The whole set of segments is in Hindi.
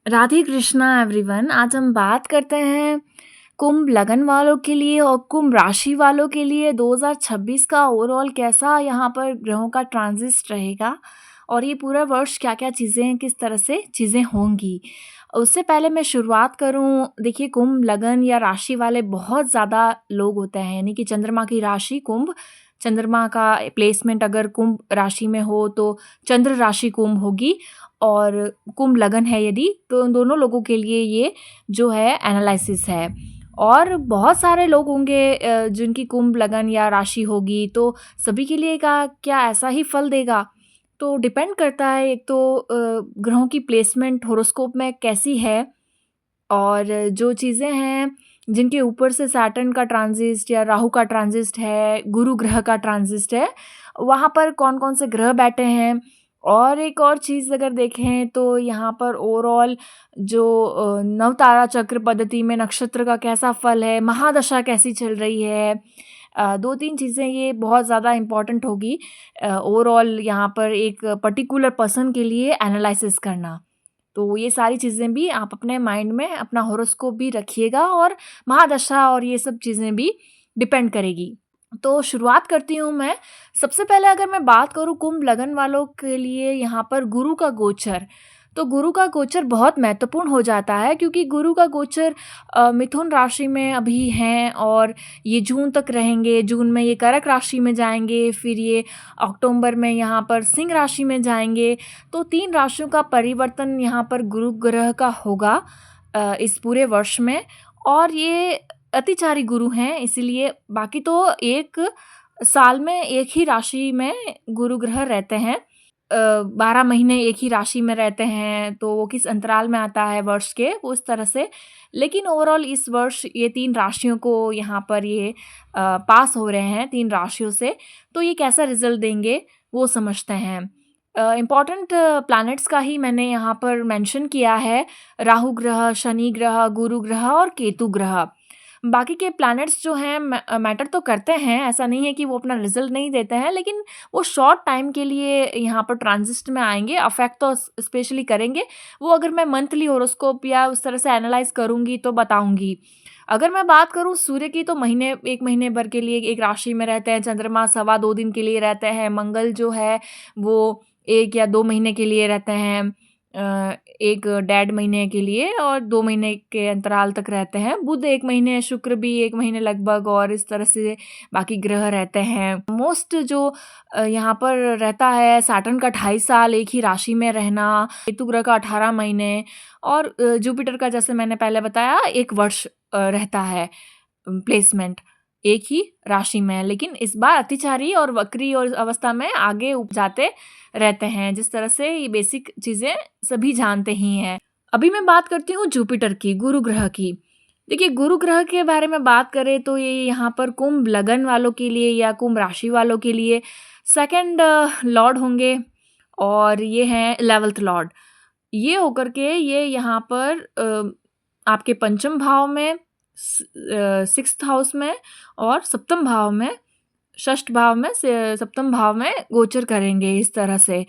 राधे कृष्णा एवरीवन। आज हम बात करते हैं कुंभ लगन वालों के लिए और कुंभ राशि वालों के लिए 2026 का ओवरऑल कैसा यहाँ पर ग्रहों का ट्रांजिट रहेगा और ये पूरा वर्ष क्या क्या चीज़ें किस तरह से चीज़ें होंगी। उससे पहले मैं शुरुआत करूँ, देखिए कुंभ लगन या राशि वाले बहुत ज़्यादा लोग होते हैं, यानी कि चंद्रमा की राशि कुंभ, चंद्रमा का प्लेसमेंट अगर कुंभ राशि में हो तो चंद्र राशि कुंभ होगी और कुंभ लगन है यदि, तो उन दोनों लोगों के लिए ये जो है एनालिसिस है। और बहुत सारे लोग होंगे जिनकी कुंभ लगन या राशि होगी, तो सभी के लिए का क्या ऐसा ही फल देगा? तो डिपेंड करता है, एक तो ग्रहों की प्लेसमेंट होरोस्कोप में कैसी है और जो चीज़ें हैं जिनके ऊपर से सैटर्न का ट्रांजिट या राहु का ट्रांजिट है, गुरु ग्रह का ट्रांजिट है, वहाँ पर कौन-कौन से ग्रह बैठे हैं। और एक और चीज़ अगर देखें तो यहाँ पर ओवरऑल जो नवतारा चक्र पद्धति में नक्षत्र का कैसा फल है, महादशा कैसी चल रही है। 2-3 चीज़ें ये बहुत ज़्यादा इम्पोर्टेंट होगी ओवरऑल यहाँ पर एक पर्टिकुलर पर्सन के लिए एनालिसिस करना। तो ये सारी चीज़ें भी आप अपने माइंड में अपना होरोस्कोप भी रखिएगा और महादशा और ये सब चीज़ें भी डिपेंड करेगी। तो शुरुआत करती हूँ मैं। सबसे पहले अगर मैं बात करूँ कुंभ लगन वालों के लिए यहाँ पर गुरु का गोचर, तो गुरु का गोचर बहुत महत्वपूर्ण हो जाता है क्योंकि गुरु का गोचर मिथुन राशि में अभी हैं और ये जून तक रहेंगे। जून में ये कर्क राशि में जाएँगे, फिर ये अक्टूबर में यहाँ पर सिंह राशि में जाएँगे। तो 3 राशियों का परिवर्तन यहाँ पर गुरु ग्रह का होगा इस पूरे वर्ष में। और ये अतिचारी गुरु हैं, इसीलिए बाकी तो एक साल में एक ही राशि में गुरु ग्रह रहते हैं। 12 महीने एक ही राशि में रहते हैं, तो वो किस अंतराल में आता है वर्ष के, उस तरह से। लेकिन ओवरऑल इस वर्ष ये 3 राशियों को यहाँ पर ये पास हो रहे हैं 3 राशियों से, तो ये कैसा रिज़ल्ट देंगे वो समझते हैं। इम्पॉर्टेंट प्लैनेट्स का ही मैंने यहाँ पर मेंशन किया है, राहु ग्रह, शनि ग्रह, गुरु ग्रह और केतु ग्रह। बाकी के प्लैनेट्स जो हैं मैटर तो करते हैं, ऐसा नहीं है कि वो अपना रिज़ल्ट नहीं देते हैं, लेकिन वो शॉर्ट टाइम के लिए यहाँ पर ट्रांजिट में आएँगे, अफ़ेक्ट तो स्पेशली करेंगे। वो अगर मैं मंथली होरोस्कोप या उस तरह से एनालाइज़ करूँगी तो बताऊँगी। अगर मैं बात करूँ सूर्य की, तो 1 महीने भर के लिए एक राशि में रहते हैं, चंद्रमा सवा 2 दिन के लिए रहते हैं, मंगल जो है वो 1 या 2 महीने के लिए रहते हैं, 1 डेढ़ महीने के लिए और 2 महीने के अंतराल तक रहते हैं। बुध 1 महीने, शुक्र भी 1 महीने लगभग, और इस तरह से बाकी ग्रह रहते हैं। मोस्ट जो यहाँ पर रहता है सैटर्न का 2.5 साल एक ही राशि में रहना, केतु ग्रह का 18 महीने और जुपिटर का जैसे मैंने पहले बताया 1 वर्ष रहता है प्लेसमेंट एक ही राशि में। लेकिन इस बार अतिचारी और वक्री और अवस्था में आगे जाते रहते हैं, जिस तरह से ये बेसिक चीज़ें सभी जानते ही हैं। अभी मैं बात करती हूँ जुपिटर की, गुरु ग्रह की। देखिए गुरु ग्रह के बारे में बात करें तो ये यहाँ पर कुंभ लगन वालों के लिए या कुंभ राशि वालों के लिए सेकंड लॉर्ड होंगे और ये हैं 11th लॉर्ड। ये होकर के ये यहाँ पर आपके पंचम भाव में, 6th हाउस में और सप्तम भाव में, षष्ठ भाव में से सप्तम भाव में गोचर करेंगे इस तरह से।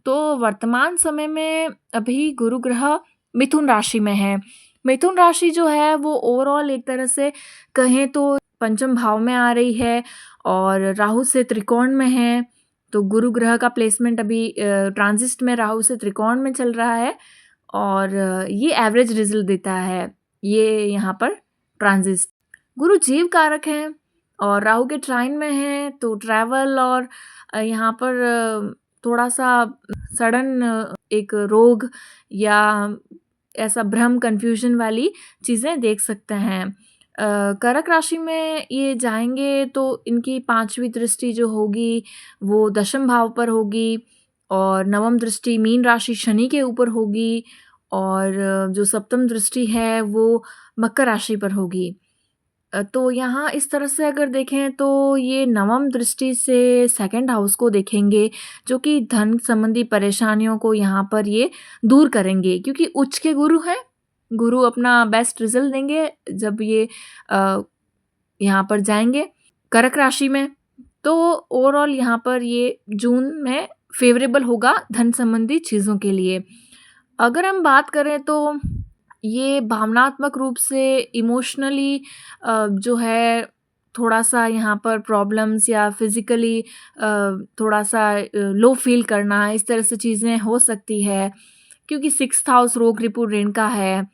तो वर्तमान समय में अभी गुरु ग्रह मिथुन राशि में है। मिथुन राशि जो है वो ओवरऑल एक तरह से कहें तो पंचम भाव में आ रही है और राहु से त्रिकोण में है। तो गुरु ग्रह का प्लेसमेंट अभी ट्रांजिट में राहु से त्रिकोण में चल रहा है और ये एवरेज रिजल्ट देता है ये यहाँ पर ट्रांजिट। गुरु जीव कारक हैं और राहु के ट्राइन में है, तो ट्रैवल और यहाँ पर थोड़ा सा सडन एक रोग या ऐसा भ्रम कन्फ्यूजन वाली चीज़ें देख सकते हैं। कर्क राशि में ये जाएंगे तो इनकी 5वीं दृष्टि जो होगी वो दशम भाव पर होगी और नवम दृष्टि मीन राशि शनि के ऊपर होगी और जो सप्तम दृष्टि है वो मकर राशि पर होगी। तो यहाँ इस तरह से अगर देखें तो ये नवम दृष्टि से सेकंड हाउस को देखेंगे, जो कि धन संबंधी परेशानियों को यहाँ पर ये दूर करेंगे क्योंकि उच्च के गुरु हैं। गुरु अपना बेस्ट रिजल्ट देंगे जब ये यहाँ पर जाएंगे कर्क राशि में। तो ओवरऑल यहाँ पर ये जून में फेवरेबल होगा धन संबंधी चीज़ों के लिए। अगर हम बात करें तो ये भावनात्मक रूप से इमोशनली जो है थोड़ा-सा यहाँ पर प्रॉब्लम्स या फिज़िकली थोड़ा-सा लो फ़ील करना, इस तरह से चीज़ें हो सकती है। क्योंकि 6th हाउस रोग रिपु ऋण का है,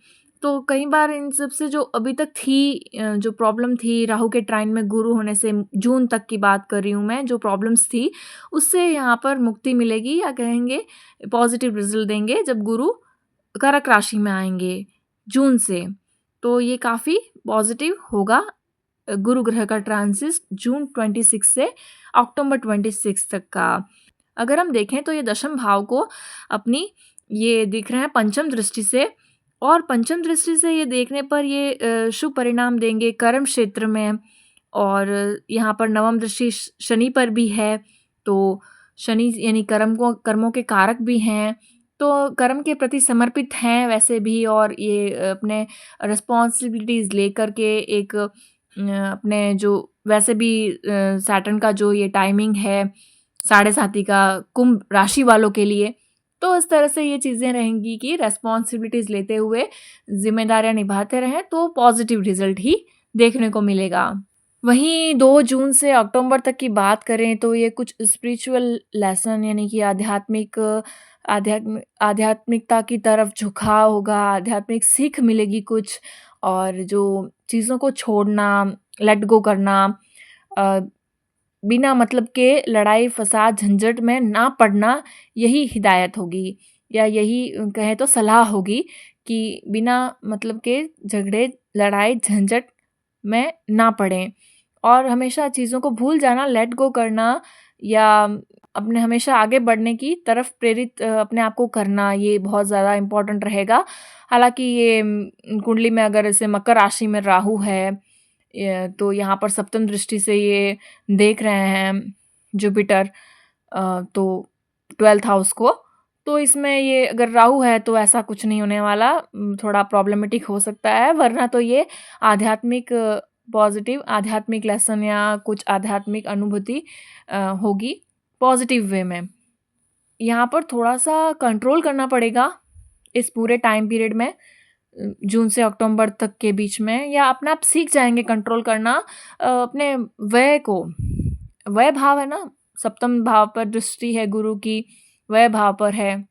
तो कई बार इन सब से जो अभी तक थी जो प्रॉब्लम थी राहु के ट्राइन में गुरु होने से, जून तक की बात कर रही हूँ मैं, जो प्रॉब्लम्स थी, उससे यहाँ पर मुक्ति मिलेगी या कहेंगे पॉज़िटिव रिज़ल्ट देंगे जब गुरु कर्क राशि में आएँगे जून से। तो ये काफ़ी पॉज़िटिव होगा गुरु ग्रह का ट्रांज़िट जून 26 से अक्टूबर 26 तक का। अगर हम देखें तो ये दशम भाव को अपनी ये दिख रहे हैं पंचम दृष्टि से, और पंचम दृष्टि से ये देखने पर ये शुभ परिणाम देंगे कर्म क्षेत्र में। और यहाँ पर नवम दृष्टि शनि पर भी है, तो शनि यानी कर्मों के कारक भी हैं, तो कर्म के प्रति समर्पित हैं वैसे भी, और ये अपने रिस्पॉन्सिबिलिटीज़ लेकर के एक अपने जो वैसे भी सैटर्न का जो ये टाइमिंग है 7:30 का कुंभ राशि वालों के लिए, तो इस तरह से ये चीज़ें रहेंगी कि रिस्पॉन्सिबिलिटीज़ लेते हुए ज़िम्मेदारियाँ निभाते रहें तो पॉज़िटिव रिज़ल्ट ही देखने को मिलेगा। वहीं 2 जून से अक्टूबर तक की बात करें तो ये कुछ स्पिरिचुअल लेसन यानी कि आध्यात्मिकता की तरफ झुकाव होगा, आध्यात्मिक सीख मिलेगी कुछ, और जो चीज़ों को छोड़ना, लेट गो करना, अ, बिना मतलब के लड़ाई फ़साद झंझट में ना पड़ना, यही हिदायत होगी या यही कहें तो सलाह होगी कि बिना मतलब के झगड़े, लड़ाई झंझट में ना पड़ें, और हमेशा चीज़ों को भूल जाना, लेट गो करना, या अपने हमेशा आगे बढ़ने की तरफ प्रेरित अपने आप को करना, ये बहुत ज़्यादा इम्पोर्टेंट रहेगा। हालाँकि ये कुंडली में अगर जैसे मकर राशि में राहु है, तो यहाँ पर सप्तम दृष्टि से ये देख रहे हैं जुपिटर, तो 12th हाउस को, तो इसमें ये अगर राहु है तो ऐसा कुछ नहीं होने वाला, थोड़ा प्रॉब्लमेटिक हो सकता है, वरना तो ये आध्यात्मिक पॉज़िटिव आध्यात्मिक लेसन या कुछ आध्यात्मिक अनुभूति होगी पॉज़िटिव वे में। यहाँ पर थोड़ा-सा कंट्रोल करना पड़ेगा इस पूरे टाइम पीरियड में, जून से अक्टूबर तक के बीच में, या अपने आप सीख जाएँगे कंट्रोल करना अपने व्यय को। व्यय भाव है ना, सप्तम भाव पर दृष्टि है गुरु की, व्यय भाव पर है।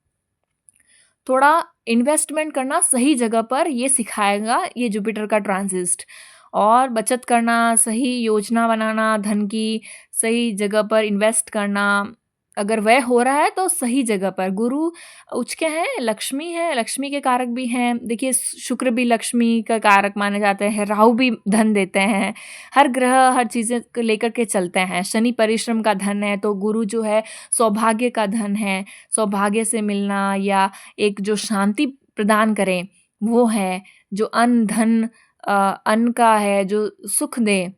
थोड़ा इन्वेस्टमेंट करना सही जगह पर ये सिखाएगा ये जुपिटर का ट्रांजिट, और बचत करना, सही योजना बनाना, धन की सही जगह पर इन्वेस्ट करना। अगर व्यय हो रहा है तो सही जगह पर। गुरु उच्च के हैं, लक्ष्मी है, लक्ष्मी के कारक भी हैं। देखिए शुक्र भी लक्ष्मी का कारक माने जाते हैं, राहु भी धन देते हैं। हर ग्रह हर चीज़ें को लेकर के चलते हैं। शनि परिश्रम का धन है, तो गुरु जो है सौभाग्य का धन है। सौभाग्य से मिलना या एक जो शांति प्रदान करें वो है, जो अन्न धन अन्न का है, जो सुख दे,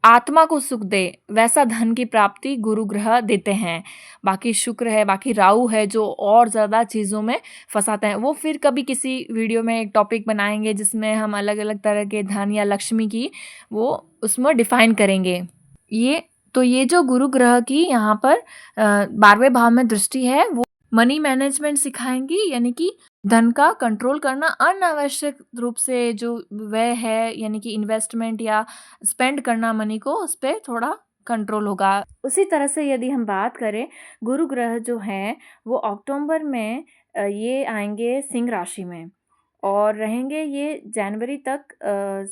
आत्मा को सुख दे, वैसा धन की प्राप्ति गुरु ग्रह देते हैं। बाकी शुक्र है, बाकी राहु है जो और ज़्यादा चीज़ों में फँसाते हैं। वो फिर कभी किसी वीडियो में एक टॉपिक बनाएँगे जिसमें हम अलग-अलग तरह के धन या लक्ष्मी की वो उसमें डिफ़ाइन करेंगे। ये जो गुरु ग्रह की यहाँ पर 12वें भाव में दृष्टि है, वो मनी मैनेजमेंट सिखाएँगी, यानी कि धन का कंट्रोल करना, अनावश्यक रूप से जो व्यय है यानी कि इन्वेस्टमेंट या स्पेंड करना मनी को, उस पे थोड़ा कंट्रोल होगा। उसी तरह से यदि हम बात करें, गुरु ग्रह जो हैं वो अक्टूबर में ये आएँगे सिंह राशि में, और रहेंगे ये जनवरी तक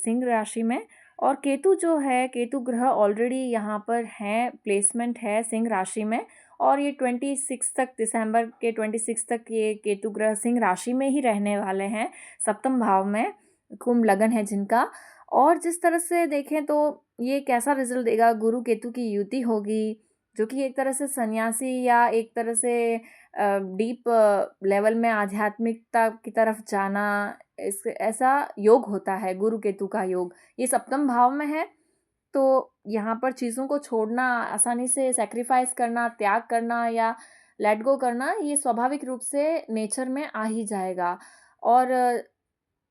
सिंह राशि में। और केतु जो है, केतु ग्रह ऑलरेडी यहाँ पर है, प्लेसमेंट है सिंह राशि में, और ये 26 तक, दिसंबर के 26 तक ये केतु ग्रह सिंह राशि में ही रहने वाले हैं, सप्तम भाव में, कुंभ लगन है जिनका। और जिस तरह से देखें तो ये कैसा रिजल्ट देगा, गुरु केतु की युति होगी, जो कि एक तरह से सन्यासी या एक तरह से डीप लेवल में आध्यात्मिकता की तरफ जाना, इस ऐसा योग होता है गुरु केतु का योग। ये सप्तम भाव में है, तो यहाँ पर चीज़ों को छोड़ना, आसानी से सैक्रिफाइस करना, त्याग करना या लेट गो करना, ये स्वाभाविक रूप से नेचर में आ ही जाएगा। और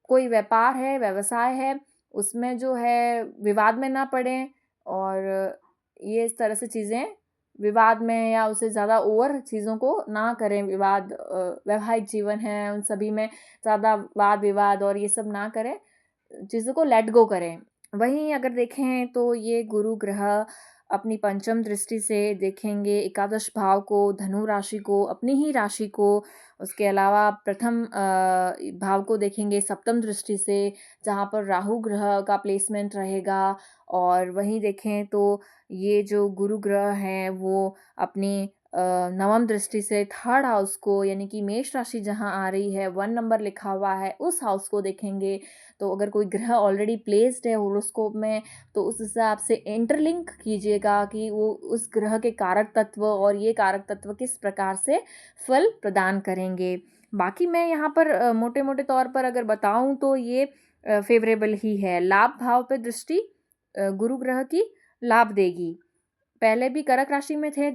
कोई व्यापार है, व्यवसाय है, उसमें जो है विवाद में ना पड़ें, और ये इस तरह से चीज़ें विवाद में या उससे ज़्यादा ओवर चीज़ों को ना करें। वैवाहिक जीवन है उन सभी में ज़्यादा वाद विवाद और ये सब ना करें, चीज़ों को लेट गो करें। वहीं अगर देखें तो ये गुरु ग्रह अपनी पंचम दृष्टि से देखेंगे एकादश भाव को, धनु राशि को, अपनी ही राशि को। उसके अलावा प्रथम भाव को देखेंगे सप्तम दृष्टि से, जहाँ पर राहु ग्रह का प्लेसमेंट रहेगा। और वहीं देखें तो ये जो गुरु ग्रह हैं वो अपनी नवम दृष्टि से थर्ड हाउस को, यानी कि मेष राशि जहाँ आ रही है 1 नंबर लिखा हुआ है उस हाउस को देखेंगे। तो अगर कोई ग्रह ऑलरेडी प्लेस्ड है होरोस्कोप में, तो उस हिसाब से इंटरलिंक कीजिएगा कि वो उस ग्रह के कारक तत्व और ये कारक तत्व किस प्रकार से फल प्रदान करेंगे। बाकी मैं यहाँ पर मोटे मोटे तौर पर अगर बताऊँ तो ये फेवरेबल ही है। लाभ भाव पे दृष्टि गुरु ग्रह की लाभ देगी। पहले भी कर्क राशि में थे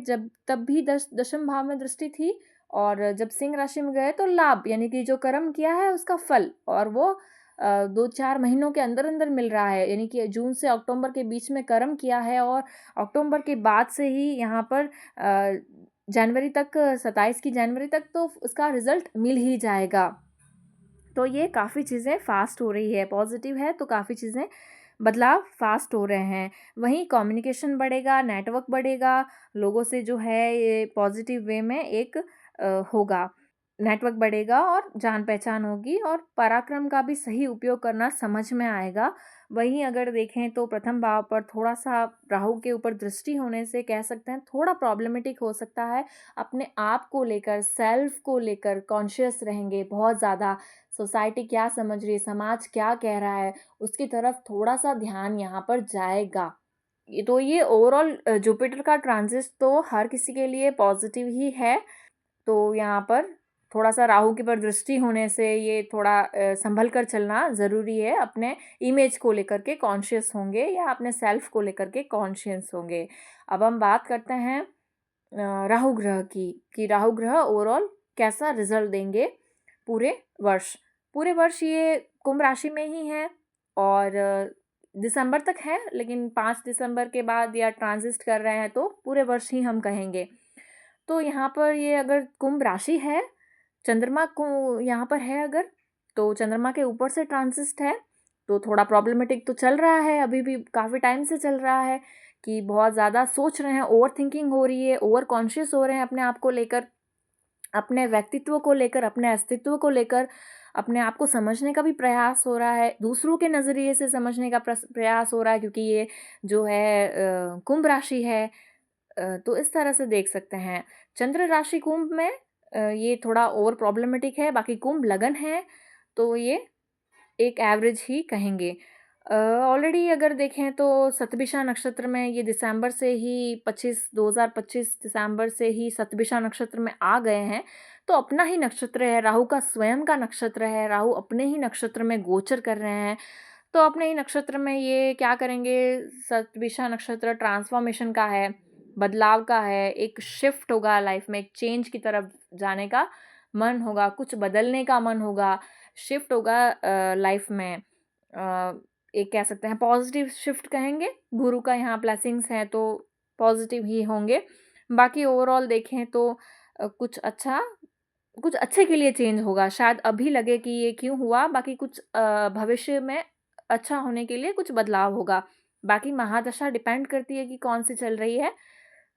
तब भी दशम भाव में दृष्टि थी, और जब सिंह राशि में गए तो लाभ, यानी कि जो कर्म किया है उसका फल, और वो 2-4 महीनों के अंदर अंदर मिल रहा है। यानी कि जून से अक्टूबर के बीच में कर्म किया है और अक्टूबर के बाद से ही यहाँ पर जनवरी तक, 27 की जनवरी तक तो उसका रिजल्ट मिल ही जाएगा। तो ये काफ़ी चीज़ें फास्ट हो रही है, पॉजिटिव है तो काफ़ी चीज़ें बदलाव फास्ट हो रहे हैं। वहीं कम्युनिकेशन बढ़ेगा, नेटवर्क बढ़ेगा, लोगों से जो है ये पॉजिटिव वे में एक होगा, नेटवर्क बढ़ेगा और जान पहचान होगी और पराक्रम का भी सही उपयोग करना समझ में आएगा। वहीं अगर देखें तो प्रथम भाव पर थोड़ा सा राहु के ऊपर दृष्टि होने से कह सकते हैं थोड़ा प्रॉब्लमेटिक हो सकता है। अपने आप को लेकर, सेल्फ को लेकर कॉन्शियस रहेंगे बहुत ज़्यादा। सोसाइटी क्या समझ रही है, समाज क्या कह रहा है, उसकी तरफ थोड़ा सा ध्यान यहाँ पर जाएगा। ये ओवरऑल जुपिटर का ट्रांजिट तो हर किसी के लिए पॉजिटिव ही है। तो यहाँ पर थोड़ा सा राहु की पर दृष्टि होने से ये थोड़ा संभल कर चलना ज़रूरी है। अपने इमेज को लेकर के कॉन्शियस होंगे या अपने सेल्फ को लेकर के कॉन्शियस होंगे। अब हम बात करते हैं राहु ग्रह की, कि राहु ग्रह ओवरऑल कैसा रिजल्ट देंगे पूरे वर्ष ये कुंभ राशि में ही है और दिसंबर तक है, लेकिन 5 दिसंबर के बाद या ट्रांजिट कर रहे हैं तो पूरे वर्ष ही हम कहेंगे। तो यहाँ पर ये अगर कुंभ राशि है, चंद्रमा को यहाँ पर है अगर, तो चंद्रमा के ऊपर से ट्रांजिट है तो थोड़ा प्रॉब्लमेटिक तो चल रहा है, अभी भी काफ़ी टाइम से चल रहा है कि बहुत ज़्यादा सोच रहे हैं, ओवर थिंकिंग हो रही है, ओवर कॉन्शियस हो रहे हैं अपने आप को लेकर, अपने व्यक्तित्व को लेकर, अपने अस्तित्व को लेकर। अपने आप को समझने का भी प्रयास हो रहा है, दूसरों के नज़रिए से समझने का प्रयास हो रहा है, क्योंकि ये जो है कुंभ राशि है। तो इस तरह से देख सकते हैं। चंद्र राशि कुंभ में ये थोड़ा ओवर प्रॉब्लमेटिक है, बाकी कुंभ लगन है तो ये एक एवरेज ही कहेंगे। ऑलरेडी अगर देखें तो सतभिषा नक्षत्र में ये दिसंबर से ही 2025 दिसंबर से ही सतभिषा नक्षत्र में आ गए हैं। तो अपना ही नक्षत्र है, राहु का स्वयं का नक्षत्र है, राहु अपने ही नक्षत्र में गोचर कर रहे हैं। तो अपने ही नक्षत्र में ये क्या करेंगे, सतभिषा नक्षत्र ट्रांसफॉर्मेशन का है, बदलाव का है, एक शिफ्ट होगा लाइफ में, एक चेंज की तरफ जाने का मन होगा, कुछ बदलने का मन होगा, शिफ्ट होगा लाइफ में। एक कह सकते हैं पॉजिटिव शिफ्ट कहेंगे, गुरु का यहाँ ब्लेसिंग्स हैं तो पॉजिटिव ही होंगे। बाकी ओवरऑल देखें तो कुछ अच्छे के लिए चेंज होगा। शायद अभी लगे कि ये क्यों हुआ, बाकी कुछ भविष्य में अच्छा होने के लिए कुछ बदलाव होगा। बाकी महादशा डिपेंड करती है कि कौन सी चल रही है,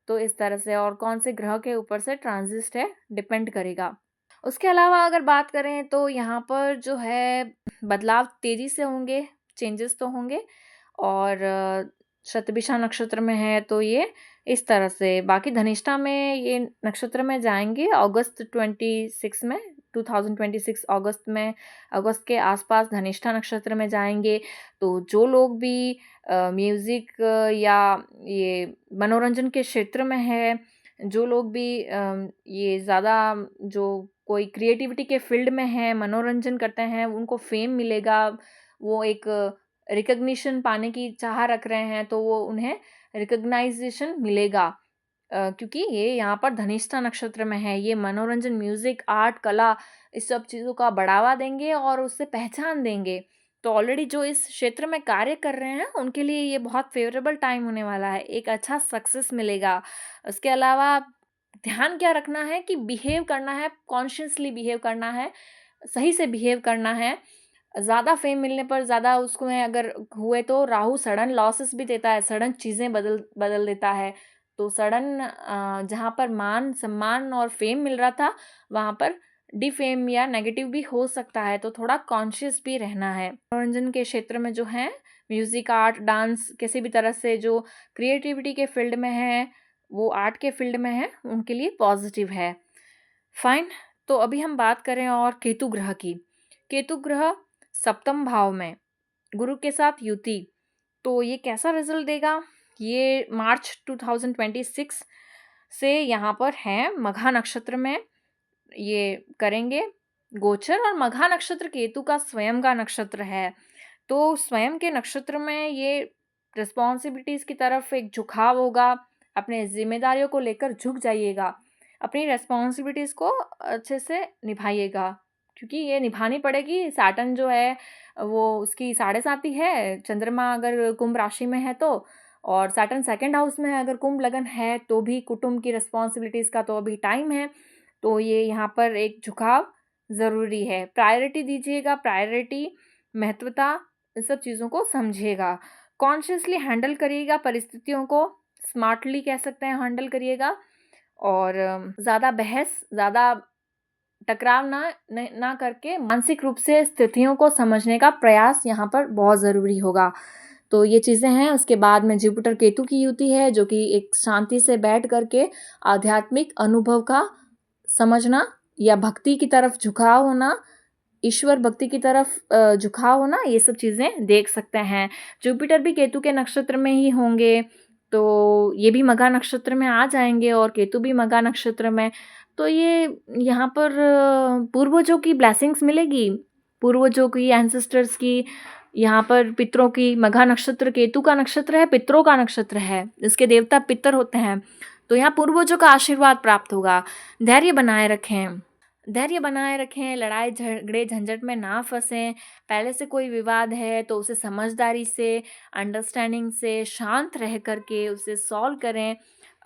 तो इस तरह से, और कौन से ग्रह के ऊपर से ट्रांजिट है डिपेंड करेगा। उसके अलावा अगर बात करें तो यहाँ पर जो है बदलाव तेज़ी से होंगे, चेंजेस तो होंगे। और शतभिषा नक्षत्र में है तो ये इस तरह से। बाकी धनिष्ठा में ये नक्षत्र में जाएंगे अगस्त 26 में, 2026 अगस्त के आसपास धनिष्ठा नक्षत्र में जाएंगे। तो जो लोग भी म्यूज़िक या ये मनोरंजन के क्षेत्र में है, जो लोग भी ये ज़्यादा जो कोई क्रिएटिविटी के फील्ड में है, मनोरंजन करते हैं, उनको फेम मिलेगा, वो एक रिकग्निशन पाने की चाह रख रहे हैं तो वो उन्हें रिकग्नाइजेशन मिलेगा। क्योंकि ये यहाँ पर धनिष्ठा नक्षत्र में है, ये मनोरंजन, म्यूज़िक, आर्ट, कला, इस सब चीज़ों का बढ़ावा देंगे और उससे पहचान देंगे। तो ऑलरेडी जो इस क्षेत्र में कार्य कर रहे हैं उनके लिए ये बहुत फ़ेवरेबल टाइम होने वाला है, एक अच्छा सक्सेस मिलेगा। उसके अलावा ध्यान क्या रखना है कि बिहेव करना है, कॉन्शियसली बिहेव करना है, सही से बिहेव करना है। ज़्यादा फ़ेम मिलने पर ज़्यादा उसमें अगर हुए तो राहु सडन लॉसेस भी देता है, सडन चीज़ें बदल बदल देता है। तो सडन जहाँ पर मान-सम्मान और फ़ेम मिल रहा था, वहाँ पर डिफ़ेम या नेगेटिव भी हो सकता है, तो थोड़ा कॉन्शियस भी रहना है। मनोरंजन के क्षेत्र में जो है, म्यूज़िक, आर्ट, डांस किसी भी तरह से जो क्रिएटिविटी के फ़ील्ड में है, वो आर्ट के फ़ील्ड में है, उनके लिए पॉज़िटिव है। फाइन, तो अभी हम बात करें और केतु ग्रह की। केतु ग्रह सप्तम भाव में गुरु के साथ युति, तो ये कैसा रिजल्ट देगा? ये मार्च 2026 से यहाँ पर है मघा नक्षत्र में ये करेंगे गोचर, और मघा नक्षत्र केतु का स्वयं का नक्षत्र है। तो स्वयं के नक्षत्र में ये रिस्पॉन्सिबिलिटीज़ की तरफ एक झुकाव होगा, अपने ज़िम्मेदारियों को लेकर झुक जाइएगा, अपनी रिस्पॉन्सिबिलिटीज़ को अच्छे से निभाइएगा, क्योंकि ये निभानी पड़ेगी। सैटर्न जो है वो उसकी साढ़े साथी है, चंद्रमा अगर कुंभ राशि में है तो, और सैटर्न सेकंड हाउस में है अगर कुंभ लगन है तो भी कुटुंब की रिस्पॉन्सिबिलिटीज़ का तो अभी टाइम है। तो ये यहाँ पर एक झुकाव ज़रूरी है। प्रायोरिटी दीजिएगा, प्रायोरिटी, महत्वता, इन सब चीज़ों को समझिएगा। कॉन्शियसली हैंडल करिएगा परिस्थितियों को, स्मार्टली कह सकते हैं हैंडल करिएगा, और ज़्यादा बहस, ज़्यादा टकराव ना करके मानसिक रूप से स्थितियों को समझने का प्रयास यहाँ पर बहुत ज़रूरी होगा। तो ये चीज़ें हैं। उसके बाद में जुपिटर केतु की युति है, जो कि एक शांति से बैठ करके आध्यात्मिक अनुभव का समझना या भक्ति की तरफ झुकाव होना, ईश्वर भक्ति की तरफ झुकाव होना, ये सब चीज़ें देख सकते हैं। जुपिटर भी केतु के नक्षत्र में ही होंगे, तो ये भी मघा नक्षत्र में आ जाएंगे और केतु भी मघा नक्षत्र में। तो ये यहाँ पर पूर्वजों की ब्लेसिंग्स मिलेगी, पूर्वजों की, एंसेस्टर्स की, यहाँ पर पितरों की। मघा नक्षत्र केतु का नक्षत्र है, पितरों का नक्षत्र है, इसके देवता पितर होते हैं। तो यहाँ पूर्वजों का आशीर्वाद प्राप्त होगा। धैर्य बनाए रखें, धैर्य बनाए रखें, लड़ाई झगड़े झंझट में ना फंसें। पहले से कोई विवाद है तो उसे समझदारी से, अंडरस्टैंडिंग से, शांत रह करके उसे सॉल्व करें।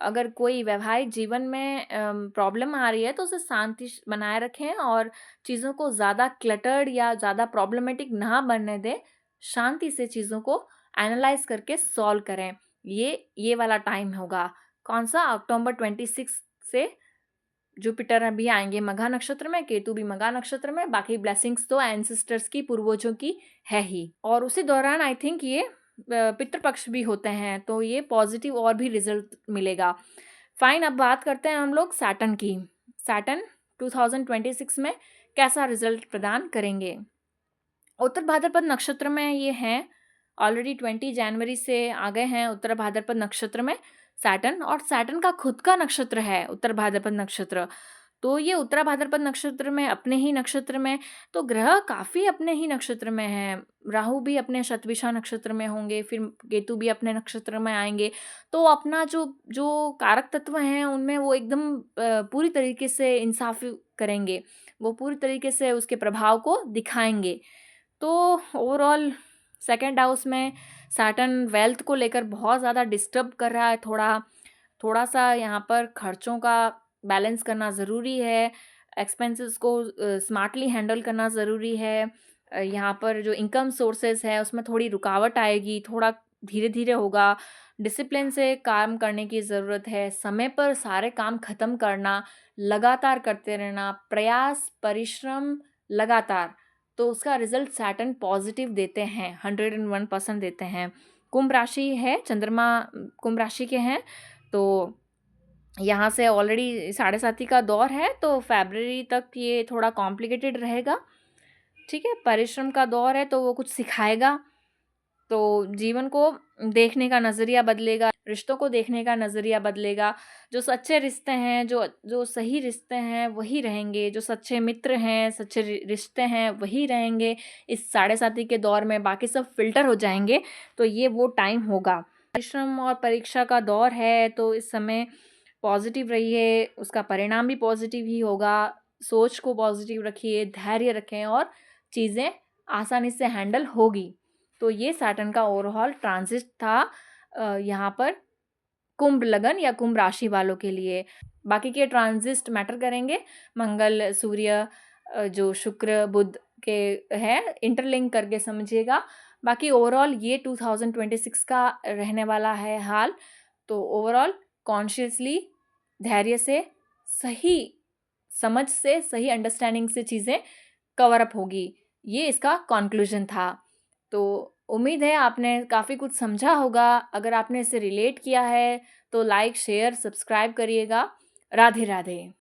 अगर कोई वैवाहिक जीवन में प्रॉब्लम आ रही है तो उसे शांति बनाए रखें और चीज़ों को ज़्यादा क्लटर्ड या ज़्यादा प्रॉब्लमेटिक ना बनने दें। शांति से चीज़ों को एनालाइज करके सॉल्व करें। ये वाला टाइम होगा। कौन सा? अक्टूबर 26 से जुपिटर अभी आएंगे मघा नक्षत्र में, केतु भी मघा नक्षत्र में। बाकी ब्लेसिंग्स तो एंसेस्टर्स की, पूर्वजों की है ही। और उसी दौरान आई थिंक ये पितृपक्ष भी होते हैं, तो ये पॉजिटिव और भी रिजल्ट मिलेगा। फाइन, अब बात करते हैं हम लोग सैटर्न की। सैटर्न 2026 में कैसा रिजल्ट प्रदान करेंगे? उत्तर भाद्रपद नक्षत्र में ये हैं, ऑलरेडी 20 जनवरी से आ गए हैं उत्तर भाद्रपद नक्षत्र में सैटर्न, और सैटर्न का खुद का नक्षत्र है उत्तर भाद्रपद नक्षत्र। तो ये उत्तर भाद्रपद नक्षत्र में, अपने ही नक्षत्र में, तो ग्रह काफ़ी अपने ही नक्षत्र में हैं। राहु भी अपने शतभिषा नक्षत्र में होंगे, फिर केतु भी अपने नक्षत्र में आएंगे। तो अपना जो जो कारक तत्व हैं उनमें वो एकदम पूरी तरीके से इंसाफ करेंगे, वो पूरी तरीके से उसके प्रभाव को दिखाएंगे। तो ओवरऑल सेकंड हाउस में सैटर्न वेल्थ को लेकर बहुत ज़्यादा डिस्टर्ब कर रहा है। थोड़ा सा यहाँ पर खर्चों का बैलेंस करना ज़रूरी है, एक्सपेंसेस को स्मार्टली हैंडल करना ज़रूरी है। यहाँ पर जो इनकम सोर्सेज है उसमें थोड़ी रुकावट आएगी, थोड़ा धीरे धीरे होगा। डिसिप्लिन से काम करने की ज़रूरत है, समय पर सारे काम ख़त्म करना, लगातार करते रहना, प्रयास, परिश्रम लगातार, तो उसका रिजल्ट सैटर्न पॉजिटिव देते हैं, 101% देते हैं। कुंभ राशि है, चंद्रमा कुंभ राशि के हैं, तो यहाँ से ऑलरेडी साढ़े साथी का दौर है, तो फरवरी तक ये थोड़ा कॉम्प्लिकेटेड रहेगा। ठीक है, परिश्रम का दौर है तो वो कुछ सिखाएगा, तो जीवन को देखने का नज़रिया बदलेगा, रिश्तों को देखने का नज़रिया बदलेगा। जो सच्चे रिश्ते हैं, जो सही रिश्ते हैं वही रहेंगे, जो सच्चे मित्र हैं, सच्चे रिश्ते हैं वही रहेंगे इस साढ़े साथी के दौर में। बाकी सब फिल्टर हो जाएंगे, तो ये वो टाइम होगा। परिश्रम और परीक्षा का दौर है, तो इस समय पॉजिटिव रहिए, उसका परिणाम भी पॉजिटिव ही होगा। सोच को पॉजिटिव रखिए, धैर्य रखें और चीज़ें आसानी से हैंडल होगी। तो ये सैटर्न का ओवरऑल ट्रांजिट था यहाँ पर कुंभ लगन या कुंभ राशि वालों के लिए। बाकी के ट्रांजिट मैटर करेंगे। मंगल, सूर्य, जो शुक्र, बुध के हैं, इंटरलिंक करके समझिएगा। बाकी ओवरऑल ये 2026 का रहने वाला है हाल। तो ओवरऑल कॉन्शियसली, धैर्य से, सही समझ से, सही अंडरस्टैंडिंग से चीज़ें कवर अप होगी। ये इसका कॉन्क्लूजन था। तो उम्मीद है आपने काफ़ी कुछ समझा होगा। अगर आपने इसे रिलेट किया है तो लाइक, शेयर, सब्सक्राइब करिएगा। राधे राधे।